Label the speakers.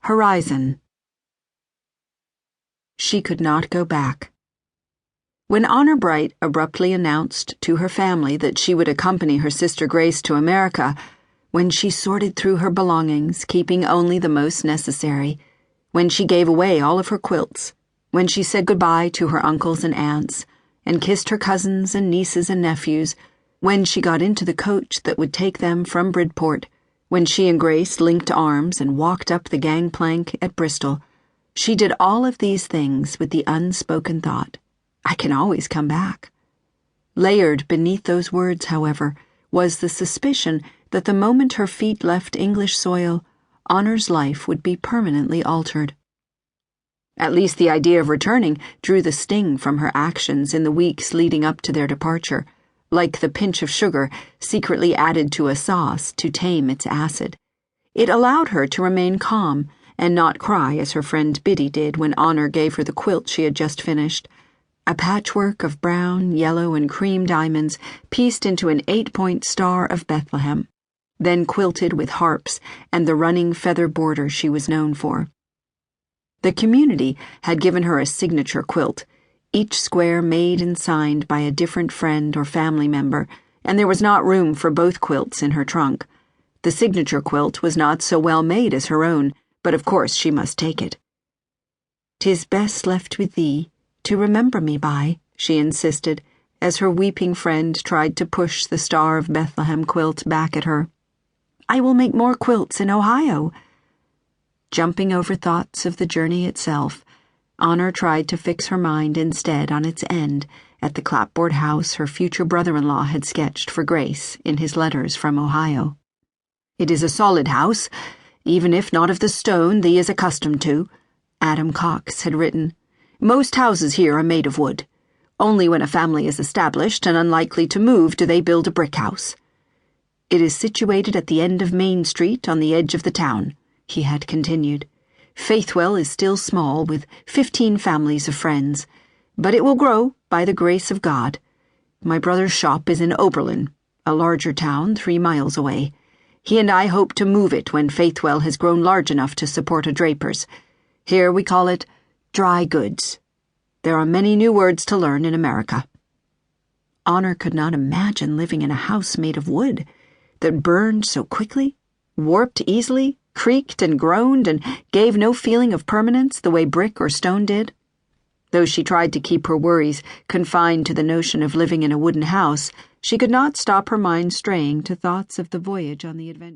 Speaker 1: Horizon. She could not go back. When Honor Bright abruptly announced to her family that she would accompany her sister Grace to America, when she sorted through her belongings, keeping only the most necessary, when she gave away all of her quilts, when she said goodbye to her uncles and aunts, and kissed her cousins and nieces and nephews, when she got into the coach that would take them from Bridport, when she and Grace linked arms and walked up the gangplank at Bristol, she did all of these things with the unspoken thought, I can always come back. Layered beneath those words, however, was the suspicion that the moment her feet left English soil, Honor's life would be permanently altered. At least the idea of returning drew the sting from her actions in the weeks leading up to their departure, like the pinch of sugar secretly added to a sauce to tame its acid. It allowed her to remain calm and not cry as her friend Biddy did when Honor gave her the quilt she had just finished, a patchwork of brown, yellow, and cream diamonds pieced into an 8-point star of Bethlehem, then quilted with harps and the running feather border she was known for. The community had given her a signature quilt, each square made and signed by a different friend or family member, and there was not room for both quilts in her trunk. The signature quilt was not so well made as her own, but of course she must take it. "'Tis best left with thee, to remember me by," she insisted, as her weeping friend tried to push the Star of Bethlehem quilt back at her. "I will make more quilts in Ohio." Jumping over thoughts of the journey itself, Honor tried to fix her mind instead on its end at the clapboard house her future brother-in-law had sketched for Grace in his letters from Ohio. "It is a solid house, even if not of the stone thee is accustomed to," Adam Cox had written. "Most houses here are made of wood. Only when a family is established and unlikely to move do they build a brick house. It is situated at the end of Main Street on the edge of the town," he had continued. "Faithwell is still small, with 15 families of friends, but it will grow by the grace of God. My brother's shop is in Oberlin, a larger town 3 miles away. He and I hope to move it when Faithwell has grown large enough to support a draper's. Here we call it dry goods. There are many new words to learn in America." Honor could not imagine living in a house made of wood that burned so quickly, warped easily, creaked and groaned, and gave no feeling of permanence the way brick or stone did. Though she tried to keep her worries confined to the notion of living in a wooden house, she could not stop her mind straying to thoughts of the voyage on the adventure.